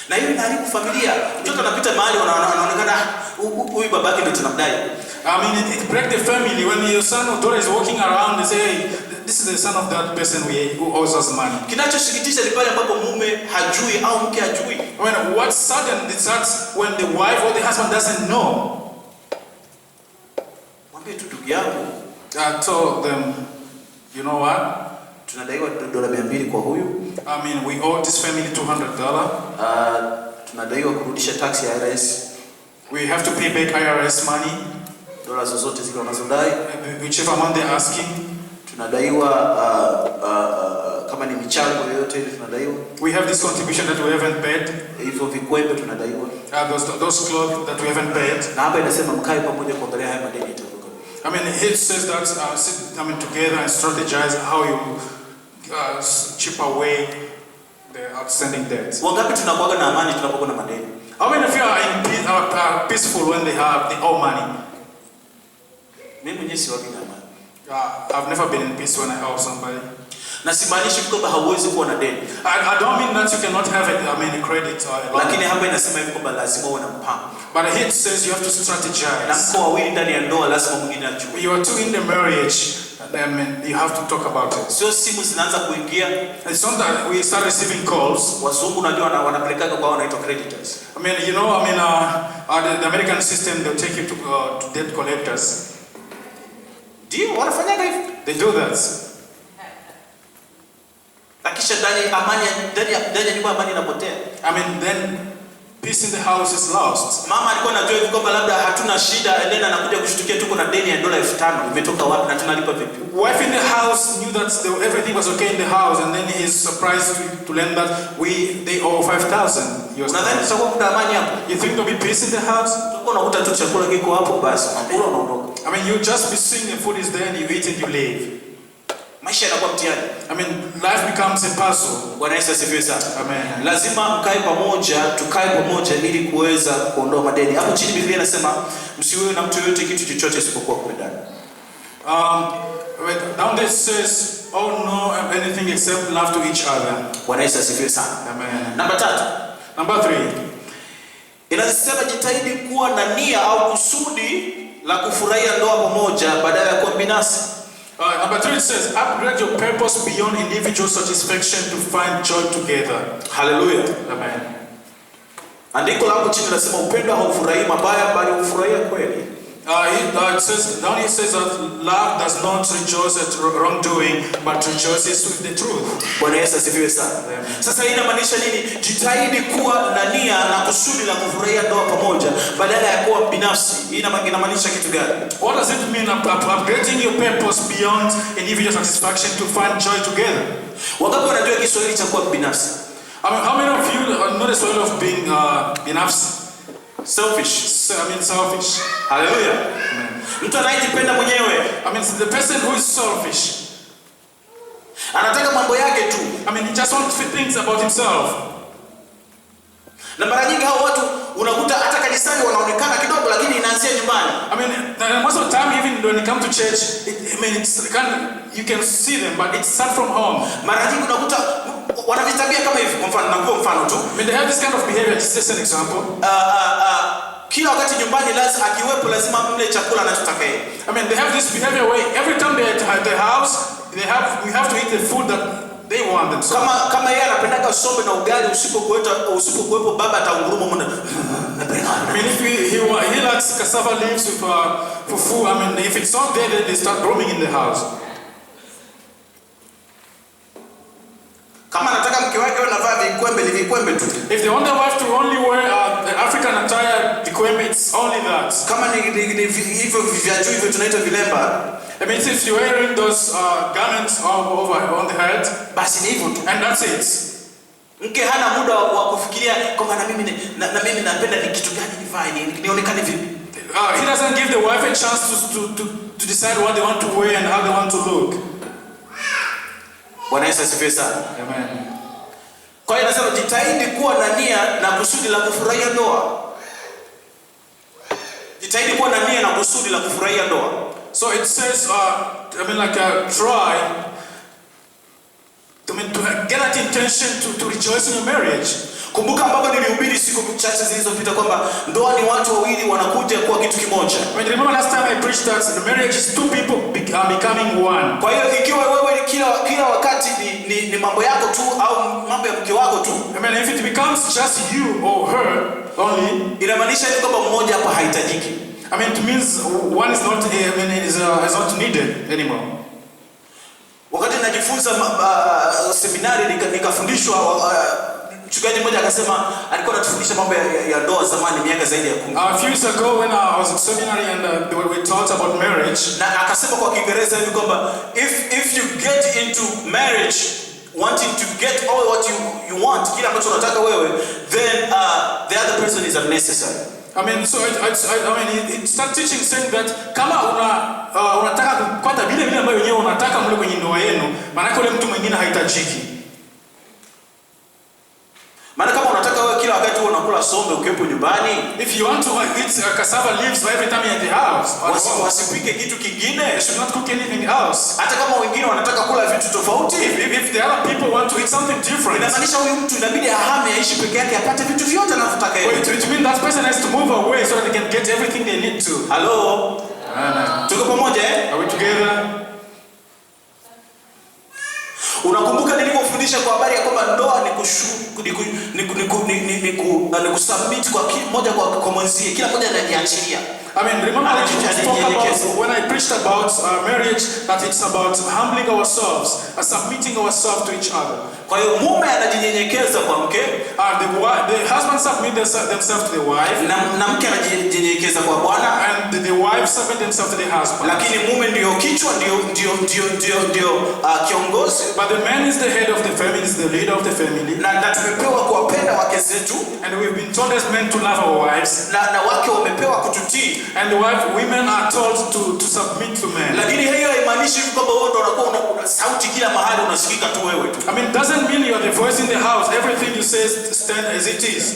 Na hiyo inaharibu familia. Mtoto anapita mahali wanaonekana huyu babake ndio tunamdai. I mean, it breaks the family when your son or daughter is walking around and say, hey, this is the son of that person who owes us money. Kinachosikitisha ni pale ambapo mume hajui au mke hajui. When what's sudden is that when the wife or the husband doesn't know. Mwambie tu ndugu yangu. I told them, you know what? Tunadaiwa $200 kwa huyu. I mean, we owe this family $200. Tunadaiwa kurudisha tax ya IRS. We have to pay back IRS money. Dola zozote zile wanazodai. Whichever amount they're asking. Tunadaiwa kama ni michango yote ile tunadaiwa. We have this contribution that we haven't paid. Hivyo vikwembe tunadaiwa. Those clothes that we haven't paid. Na hapa inasema mkae pamoja kuangalia haya madeni yataondoka. I mean, it says that sit together and strategize how you chip away the outstanding debts. Wangapi tunakuwa na amani tunapokuwa na madeni? How many of you are peaceful when they owe money? Mimi mwenyewe si wagi na amani. I've never been in peace when I owe somebody. Na simaanishi kwamba hauwezi kuwa na deni. I don't mean that you cannot have credit or a loan. Lakini hapa inasema hivi kwamba lazima uwe na mpango. But here it says you have to strategize. Na mko wawili ndani ya ndoa lazima mwingine ajue. You are two in the marriage. I mean, you have to talk about it. Sio simu zinaanza kuingia. It's not that we start receiving calls. Wazungu unajua wanapelekaga kwa wanaitwa creditors. I mean, the American system, they'll take you to debt collectors. Ndio wanafanyaga hivyo. They do that. Akisha ndani ya nyumba amani inapotea. I mean, then peace in the house is lost. Mama alikuwa anajua hivi kwamba labda hatuna shida, then anakuja kushtukia tuko na deni ya $5,000. Imetoka wapi na tunalipa vipi? Wife in the house knew that everything was okay in the house, and then he is surprised to learn that they owe $5,000. Unadhani tutakuwa kuna amani hapo? You think there'll be peace in the house? Tutakuwa unakuta tu chakula kiko hapo basi, unakula unaondoka. I mean, you just be seeing the food is there and you eat and you leave. Maisha yanakuwa mtihani. I mean, life becomes a puzzle. Bwana Yesu asifiwe sana. Amen. Lazima mkae pamoja, tukae pamoja ili kuweza kuondoa madeni. Hapo chini Biblia inasema msiwe na mtu yote kitu chochote isipokuwa kupendana. Down there says, oh no, anything except love to each other. Bwana Yesu asifiwe sana. Amen. Number 3. 3. Inasema jitahidi kuwa na nia au kusudi la kufurahia ndoa pamoja badala ya kuwa binafsi. Number 3 says, upgrade your purpose beyond individual satisfaction to find joy together. Hallelujah. Amen. Andiko la hapo chini linasema upendo haufurahii mabaya bali hufurahia kweli. It says, down here says that love does not rejoice at wrongdoing, but rejoices with the truth. Bwana Yesu asifiwe sana. Sasa hii inamaanisha nini? Jitahidi kuwa na nia na kusudi la kufurahia ndoa pamoja badala ya kuwa binafsi. Hii inamaanisha kitu gani? What does it mean upgrading your purpose beyond individual satisfaction to find joy together? Wangapi wanajua Kiswahili cha kuwa binafsi? I mean, how many of you know the Swahili of being binafsi? Selfish. I mean selfish. Hallelujah. Mtu anayejipenda mwenyewe. I mean the person who is selfish. Anataka mambo yake tu. I mean he just wants to think about himself. Na mara nyingi hao watu unakuta hata kanisani wanaonekana kidogo lakini inaanzia nyumbani. I mean most of the time even when you come to church, you can see them but it starts from home. Mara nyingi unakuta wanavitabia kama hivi. Kwa mfano nakupa mfano tu. I mean they have this kind of behavior, just an example. Kila wakati nyumbani lazima akiwepo lazima mle chakula anachotaka yeye. I mean they have this behavior way every time they at the house we have to eat the food that they want them. Kama yeye anapendaka sombe na ugali usipokuwepo baba ataunguruma mwana. I mean if he likes cassava leaves with fufu, I mean if it's not there then they start roaming in the house. Kama anataka mke wake anavaa vikwembe tu. If they want their wife to only wear the African attire, vikwembe, it's only that. Kama ni hivyo vya juu hivyo tunaita vilemba. I mean if you're wearing those garments over on the head, basi ni hivyo tu. And that's it. Mke hana muda wa kufikiria kama na mimi napenda ni kitu gani nivae nionekane vipi. He doesn't give the wife a chance to decide what they want to wear and how they want to look. Bwana Yesu asifiwe sana. Amen. Kwa hiyo nasema jitahidi kuwa na nia na kusudi la kufurahia ndoa. Jitahidi kuwa na nia na kusudi la kufurahia ndoa. So it says I mean like try to get that intention to rejoice in your marriage. Kumbuka baba nilihubiri siku chache zilizopita kwamba ndoa ni watu wawili wanakuja kuwa kitu kimoja. I remember last time I preached that the marriage is two people becoming one. Kwa hiyo ikiwa wewe kila wakati ni mambo yako tu au mambo ya mke wako tu. I mean if it becomes just you or her only, inamaanisha kwamba mmoja hapa haitajiki. I mean it means one is not is not needed anymore. Wakati najifunza seminari nikafundishwa mchungaji mmoja akasema alikuwa anatufundisha mambo ya ndoa zamani miaka zaidi ya 10. A few years ago when I was in seminary and we talked about marriage, na akasema kwa Kiingereza hivi kwamba if you get into marriage wanting to get all what you want, kila ambacho unataka wewe, then the other person is unnecessary. I mean so it starts teaching saying that kama unataka kupata vile ambavyo wenyewe unataka mle kwenye ndoa yenu, maana yule mtu mwingine haitajiki. Maana kama unataka wewe kila wakati unakula sombe ukiwepo nyumbani, if you want to eat cassava leaves every time you're at the house, wasipike kitu kingine, you should not cook anything else. Hata kama wengine wanataka kula vitu tofauti, if the other people want to eat something different, inamaanisha huyu mtu inabidi ahame aishi peke yake apate vitu vyote anavyotaka yeye. It means that person has to move away so that they can get everything they need to. Hello? Tuko pamoja eh? Are we together? Unakumbuka nilipofundisha kwa habari ya kwamba ndoa ni kusubmit kwa moja kwa mwenzie, kila mmoja anajiachilia. I mean, remember when I preached about marriage, that it's about humbling ourselves and submitting ourselves to each other. Kwa hiyo mume anajinyenyekeza kwa mke, the husband submit themselves to the wife, na mke anajinyenyekeza kwa bwana, and the wife submit themselves to the husband. Lakini mume ndio kichwa, ndio kiongozi, but the man is the head of the family, is the leader of the family. Na tumepewa kuwapenda wake zetu, and we've been told as men to love our wives, na wake wamepewa kututii, and women are told to submit to men. Lakini hiyo haimaanishi kwamba wewe ndio unakuwa una sauti kila mahali unasikika tu wewe tu. I mean it doesn't mean you are the voice in the house, everything you say stand as it is.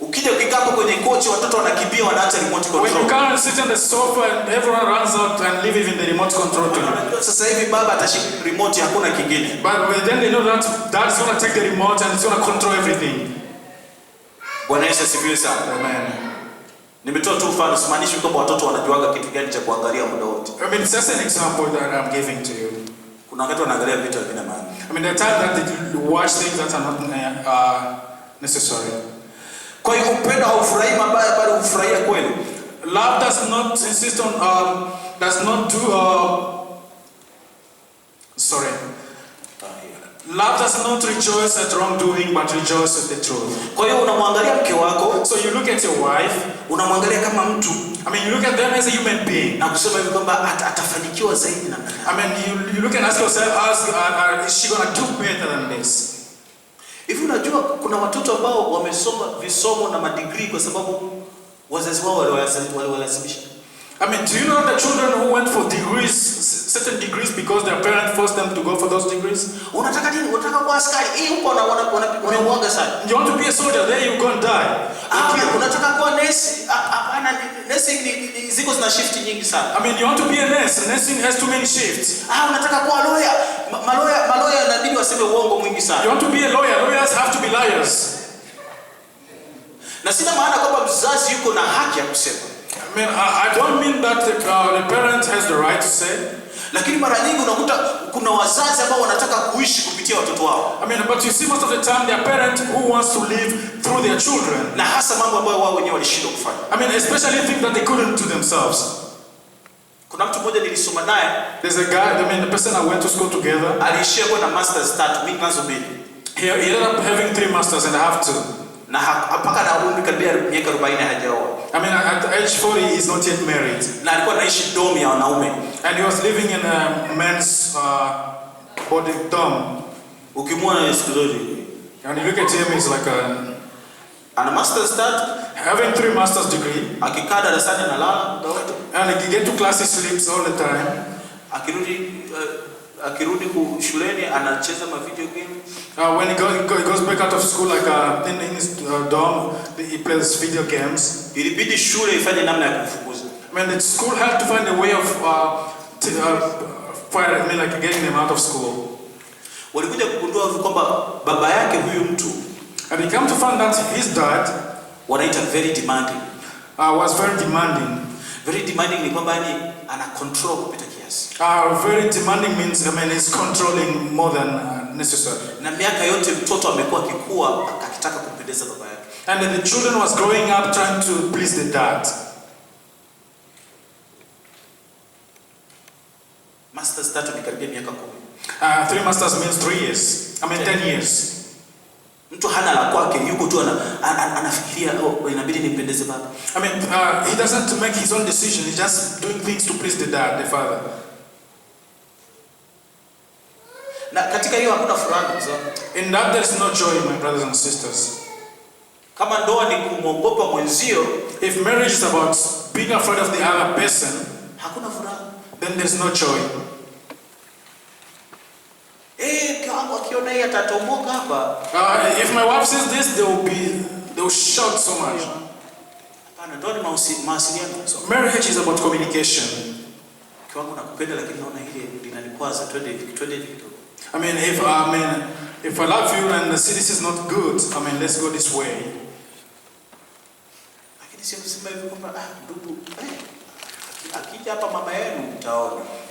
Ukija ukikaa hapo kwenye kochi watoto wanakimbia wanaacha remote control. When you come and sit on the sofa and everyone runs out and leave even the remote control to you. Sasa hivi baba atashika remote, hakuna kingine. But then they know that dad's going to take the remote and he's going to control everything. Bwana Yesu asifiwe sana. Amen. Nimetoa tu mfano, simaanishi kwamba watoto wanajuaga kitu gani cha kuangalia muda wote. I mean it's just an example that I'm giving to you. Kuna wakati wanaangalia vitu vina maana. I mean the time that they watch things that are not necessary. Kwa hiyo upendo haufurahi mabaya bali ufurahia kweli. Love does not insist on, does not do, Love does not rejoice at wrongdoing, but rejoices at the truth. Kwa hiyo unamwangalia mke wako, so you look at your wife, unamwangalia kama mtu. I mean, you look at them as a human being. Na kusema hivi kwamba atafanikiwa zaidi na. I mean, you look and ask yourself, is she gonna do better than this? Hivi unajua kuna watoto ambao wamesoma visomo na madegree kwa sababu wazazi wao waliwalazimisha. I mean, do you know the children who went for degrees, certain degrees, because their parents forced them to go for those degrees? Unataka nini? Unataka kuwa askari? Huko wanauaga sana. You want to be a soldier, there you go and die. Unataka kuwa nurse? Hapana, nursing ni ziko zina shift nyingi sana. I mean, you want to be a nurse, nursing has too many shifts. Unataka kuwa lawyer? Maloya inabidi waseme uongo mwingi sana. You want to be a lawyer, lawyers have to be liars. Na sina maana kwamba mzazi yuko na haki ya kusema. I mean, I don't mean that the parent has the right to say. Lakini mara nyingi unakuta kuna wazazi ambao wanataka kuishi kupitia watoto wao. I mean, but you see most of the time there are parents who wants to live through their children. Na hasa mambo ambayo wao wenyewe walishindwa kufanya. I mean, especially things that they couldn't do themselves. Kuna mtu mmoja nilisoma naye. There's a guy, I mean, the person I went to school together. Alishia kwa na masters 3, mimi nazo 2. He ended up having 3 masters and I have 2. Na mpaka na umri karibia miaka 40 hajaoa. I mean, at age 40 he is not yet married. Na alikuwa anaishi dorm ya wanaume. And he was living in a men's body dorm. Ukimwona siku zote. And you look at him, he's like a master's 3, having 3 master's degree. Akikaa darasani analala muda wote. And he get to class, he sleeps all the time. Akirudi shuleni anacheza ma video game. When he goes back out of school, like in his dorm, he plays video games. Ilibidi shule ifanye namna ya kumfukuza. I mean, the school had to find a way of like getting him out of school. Walikuja kugundua kwamba baba yake huyu mtu, and they come to find that his dad, wanaita very demanding, was very demanding. Very demanding ni kwamba ana control kupita kiasi. Very demanding means, I mean, he's controlling more than necessary. Na miaka yote mtoto amekuwa akikua akitaka kumpendeza baba yake. And the children was growing up trying to please the dad. Masters 3 ni karibia miaka 10. 3 masters means 3 years. I mean 10 years. Mtu hana la kwake, yuko tu anafikiria inabidi nimpendeze baba. I mean, he doesn't make his own decision. He's just doing things to please the dad, the father. Na katika hiyo hakuna furaha mzee. In that there is no joy, my brothers and sisters. Kama ndoa ni kumwogopa mwenzio, if marriage is about being afraid of the other person, hakuna furaha. Then there's no joy. If my wife says this, they will shout so much. So marriage is about communication. I mean, if I love you and the this is not good, I mean, let's go this way.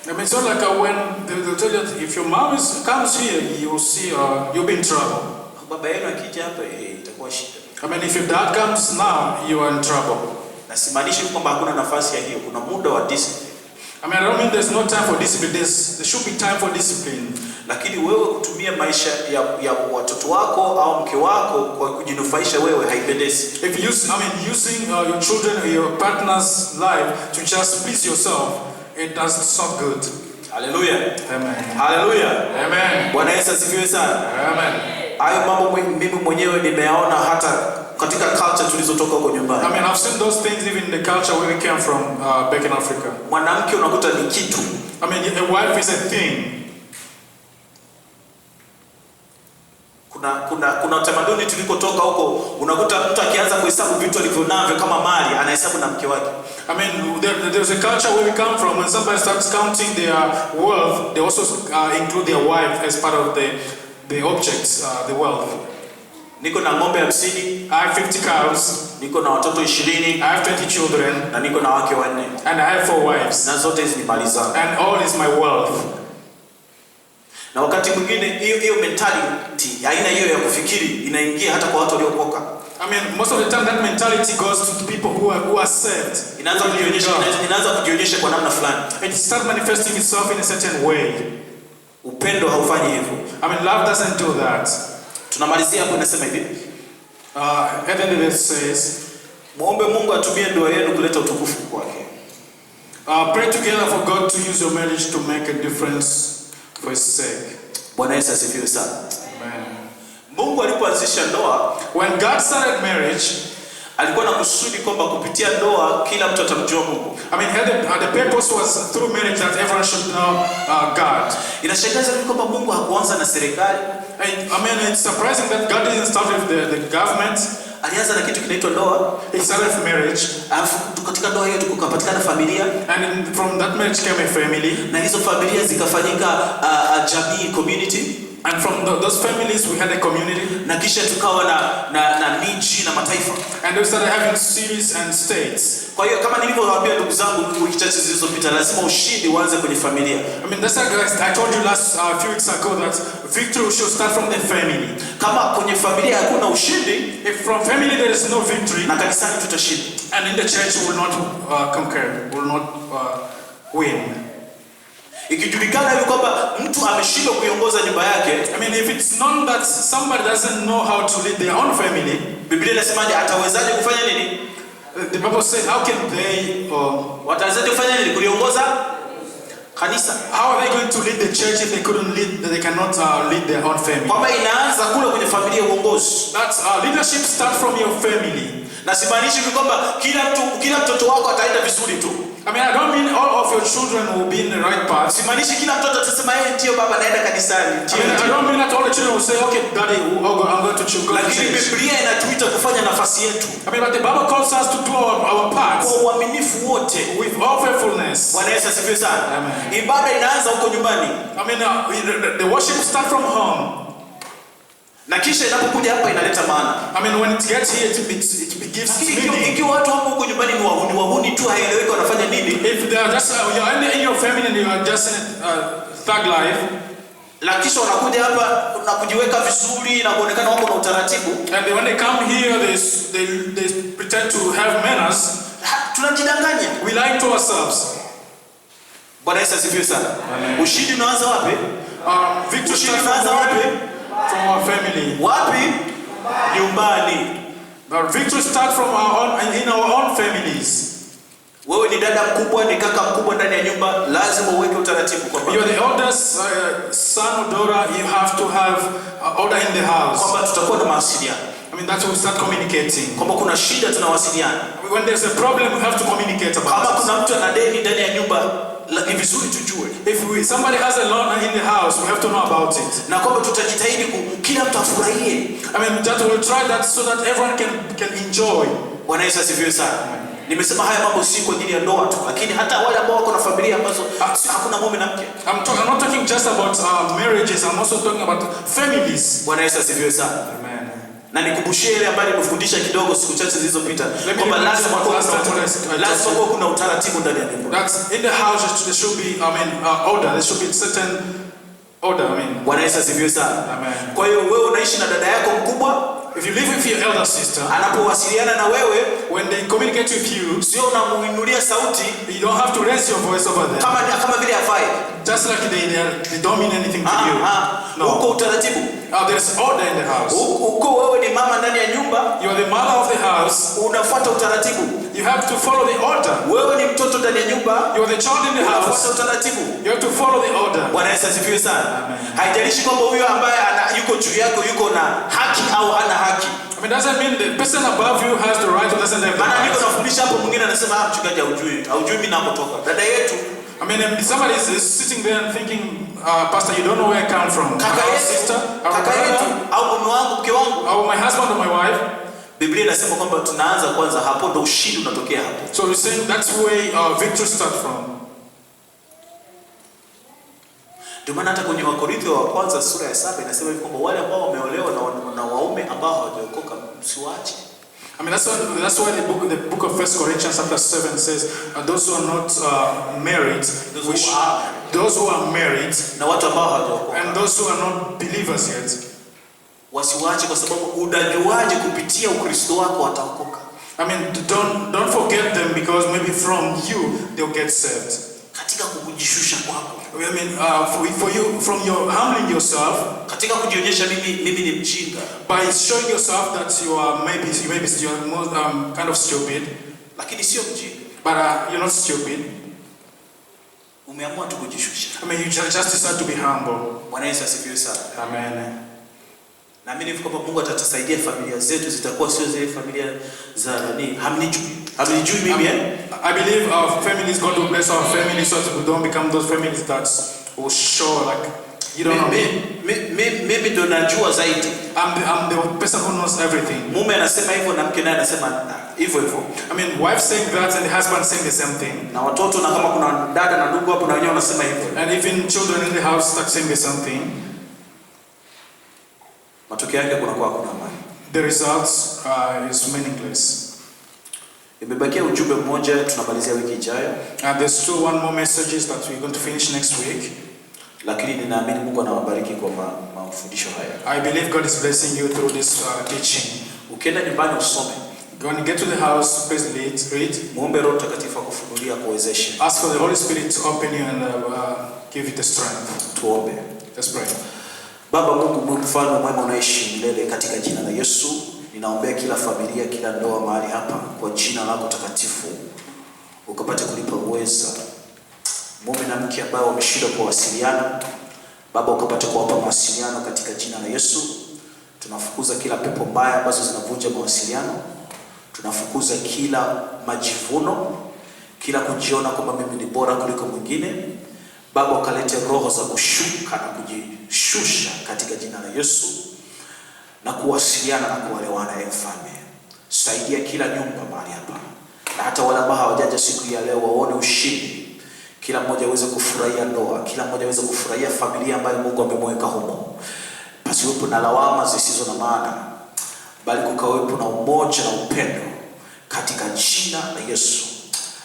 I mean, it's not like when they'll tell you if your mom comes here, you'll see you'll be in trouble. I mean, if your dad comes now, you are in trouble. I mean, I don't mean there's no time for discipline. There should be time for discipline. Lakini wewe kutumia maisha ya watoto wako au mke wako kwa kujinufaisha wewe haipendezi. If you using your children or your partner's life to just please yourself, it doesn't sound good. Hallelujah. Amen. Hallelujah. Amen. Bwana Yesu asifiwe sana. Amen. Hayo mambo mimi mwenyewe nimeyaona hata katika culture tulizotoka huko nyumbani. I mean, I've seen those things even in the culture where we came from back in Africa. Mwanamke unakuta ni kitu. I mean, a wife is a thing. Kuna utamaduni tulikotoka huko, unakuta mtu akianza kuhesabu vitu alivyonavyo kama mali anahesabu na mke wake. I mean, there's a culture where we come from. When somebody starts counting their wealth, they also include their wife as part of the objects, the wealth. Niko na ng'ombe 50. I have 50 cows. Niko na watoto 20. I have 20 children. Na niko na wake 4. And I have 4 wives. Na zote hizi ni mali zangu. And all is my wealth. Na wakati mwingine hiyo mentality aina hiyo ya kufikiri inaingia hata kwa watu waliokoka. I mean, most of the time that mentality goes to the people who are saved. Inaanza kujionyesha kwa namna fulani. It starts manifesting itself in a certain way. Upendo haufanyi hivyo. I mean, love doesn't do that. Tunamalizia hapo, inasema hivi. And then it says, muombe Mungu atumie ndoa yenu kuleta utukufu kwake. Pray together for God to use your marriage to make a difference for His sake. Bwana Yesu asifiwe sana. Amen. Mungu alipoanzisha ndoa, when God started marriage, alikuwa na kusudi kwamba kupitia ndoa kila mtu atamjua Mungu. I mean, the purpose was through marriage that everyone should know God. Inashangaza kwamba Mungu hakuanza na serikali. I mean, it's surprising that God didn't start with the government. Alianza na kitu kinaitwa ndoa. He started with marriage. Alafu katika ndoa hiyo tukapatikana familia. And from that marriage came a family. Na hizo familia zikafanyika jamii, community. And from those families we had a community. Na kisha tukawa na miji na mataifa. And we started having cities and states. Kwa hiyo kama nilivyowaambia ndugu zangu wiki chache zilizopita, lazima ushindi uanze kwenye familia. I mean, that's like I told you last few weeks ago that victory should start from the family. Kama kwenye familia hakuna ushindi, if from family there is no victory, na kanisani tutashinda. And in the church we will not conquer, will not win. Ikijulikana hivi kwamba mtu ameshindwa kuiongoza nyumba yake, I mean, if it's known that somebody doesn't know how to lead their own family, Biblia inasemaje atawezaje kufanya nini? The Bible says, how can they watawezaje kufanya nini kuliongoza kanisa? How are they going to lead the church if they cannot lead their own family? Kwamba inaanza kule kwenye familia uongozi. That's leadership starts from your family. Na simaanishi kwamba kila mtoto wako ataenda vizuri tu. I mean, I don't mean all of your children will be in the right path. Simaanishi kila mtoto atasema yeye ndio baba naenda kanisani. I don't mean that all the children will say, okay, daddy, I'm going to church. Lakini Biblia inatuita kufanya nafasi yetu. I mean, but the Bible calls us to do our part. Kwa uaminifu wote, with all faithfulness. Bwana Yesu asifiwe sana. Amen. Ibada inaanza huko nyumbani. I mean, the worship starts from home. Na kisha inapokuja hapa inaleta maana. I mean, when it gets here, it gives meaning. Ikiwa watu wako huko nyumbani ni wahuni tu, haieleweki wanafanya nini. If they are just you're in your family and you are just in thug life, la kisha wanakuja hapa na kujiweka vizuri na kuonekana wako na utaratibu, and when they come here they pretend to have manners, tunajidanganya. We lie to ourselves. Bwana Yesu asifiwe sana. Ushindi unaanza wapi? Victory unaanza wapi? From our family. Wapi? Nyumbani. Victory starts from in our own families. Wewe ni dada mkubwa, ni kaka mkubwa ndani ya nyumba, lazima uweke utaratibu kwamba you're the eldest son or daughter, you have to have order in the house. Kwamba tutakuwa na mawasiliano. I mean, that's when we start communicating. Kwamba kuna shida tunawasiliana. When there's a problem, we have to communicate about it. Kama kuna mtu ana deni ndani ya nyumba, ni vizuri tujue. If somebody has a loan in the house, we have to know about it. Na kwamba tutajitahidi kila mtu afurahie. I mean, that we'll try that so that everyone can enjoy. Bwana Yesu asifiwe sana. Nimesema haya mambo si kwa ajili ya ndoa tu, lakini hata wale ambao wako na familia ambazo hakuna mume na mke. I'm not talking just about marriages, I'm also talking about families. Bwana Yesu asifiwe sana. Amen. Na nikubushie ile ambayo nimefundisha kidogo siku chache zilizopita kwamba lazima kuna utaratibu ndani ya nyumba. That's in the house there should be order, there should be certain order. Bwana Yesu asifiwe sana. Amen. Kwa hiyo wewe unaishi na dada yako mkubwa, if you live with your elder sister, anapowasiliana na wewe, when they communicate with you, sio unamuinulia sauti, you don't have to raise your voice over them. Kama vile hafai. Just like they don't mean anything to you. No. Uko utaratibu. There's order in the house. Uko wewe ni mama ndani ya nyumba, you are the mother of the house, unafuata utaratibu. You have to follow the order. Wewe ni mtoto ndani ya nyumba, you are the child in the house, unafuata utaratibu. You have to follow the order. Bwana Yesu asifiwe sana. Haijalishi kwamba huyo ambaye yuko juu yako yuko na haki au hana haki. I mean, doesn't mean the person above you has the right or doesn't have the right. Maana niko nafundisha hapo, mwingine anasema mchungaji haujui mimi nakotoka. Dada yetu, I mean, if somebody is sitting there and thinking, Pastor, you don't know where I come from. Kaka sister, au mume wangu, mke wangu, or my husband or my wife. Biblia inasema kwamba tunaanza kwanza hapo, ndo ushindi unatokea hapo. So we're saying that's where victory starts from. Ndio maana hata kwenye Wakorintho wa kwanza sura ya 7 inasema hivi kwamba wale ambao wameolewa na waume ambao hawajaokoka msiwaache. I mean, that's why the book of 1 Corinthians chapter 7 says, those who are not married, those who are married, na watu ambao hawajaokoka, and those who are not believers yet, wasiwache, kwa sababu unajuaje kupitia Ukristo wako wataokoka? I mean, don't forget them, because maybe from you they'll get saved. Katika kujishusha kwako, I mean, for you, from your humbling yourself, katika kujionyesha mimi ni mjinga, by showing yourself that you are maybe you're more kind of stupid, lakini sio mjinga, but you're not stupid. Umeamua tu kujishusha. I mean, you just decide to be humble. Bwana Yesu asifiwe sana. Amen. Na mimi kwamba Mungu atatusaidia, familia zetu zitakuwa sio zile familia za nani, hamnijui mimi I believe our families, God will bless our families so that we don't become those families that will show like you don't know me. Mimi ndo najua zaidi. I'm the person who knows everything. Mume anasema hivyo na mke naye anasema hivyo hivyo. I mean, wife saying that and the husband saying the same thing. Na watoto, na kama kuna dada na ndugu hapo, na wenyewe wanasema hivyo. And even children in the house start saying the same thing. Matokeo yake kuna amani. The results is meaningless. Imebakia ujumbe mmoja, tunamalizia wiki ijayo. And there's still one more messages that we're going to finish next week. Lakini ninaamini Mungu anawabariki kwa mafundisho haya. I believe God is blessing you through this teaching. Ukienda nyumbani usome. When you get to the house, please read. Muombe Roho Mtakatifu akufunulie, kuwezeshe. Ask for the Holy Spirit to open you and give you the strength. Tuombe. Let's pray. Baba Mungu, mfalme mwema unaishi milele, katika jina la Yesu ninaombea kila familia, kila ndoa mahali hapa, kwa jina lako takatifu ukapate kulipa uweza. Mume na mke ambao wameshindwa kuwasiliana, Baba ukapate kuwapa mawasiliano katika jina la Yesu. Tunafukuza kila pepo mbaya ambazo zinavunja mawasiliano. Tunafukuza kila majivuno, kila kujiona kwamba mimi ni bora kuliko mwingine. Baba ukalete roho za kushuka na kujishusha katika jina la Yesu, na kuwasiliana na kuelewana. Mfalme, saidia kila nyumba mahali hapa, na hata wale ambao hawajaja siku ya leo waone ushindi. Kila mmoja aweze kufurahia ndoa, kila mmoja aweze kufurahia familia ambayo Mungu amemweka humo. Pasiwepo na lawama zisizo na maana, bali kukawepo na umoja na upendo katika jina la Yesu.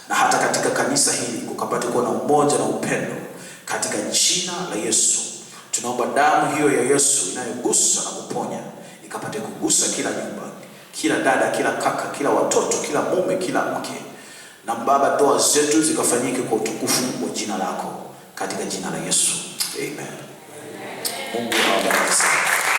Na hata katika kanisa hili kukapate kuwa na umoja na upendo katika jina la Yesu. Tunaomba damu hiyo ya Yesu inayogusa na kuponya ikapate kugusa kila nyumba, kila dada, kila kaka, kila watoto, kila mume, kila mke. Na Baba, ndoa zetu zikafanyike kwa utukufu wa jina lako katika jina la Yesu.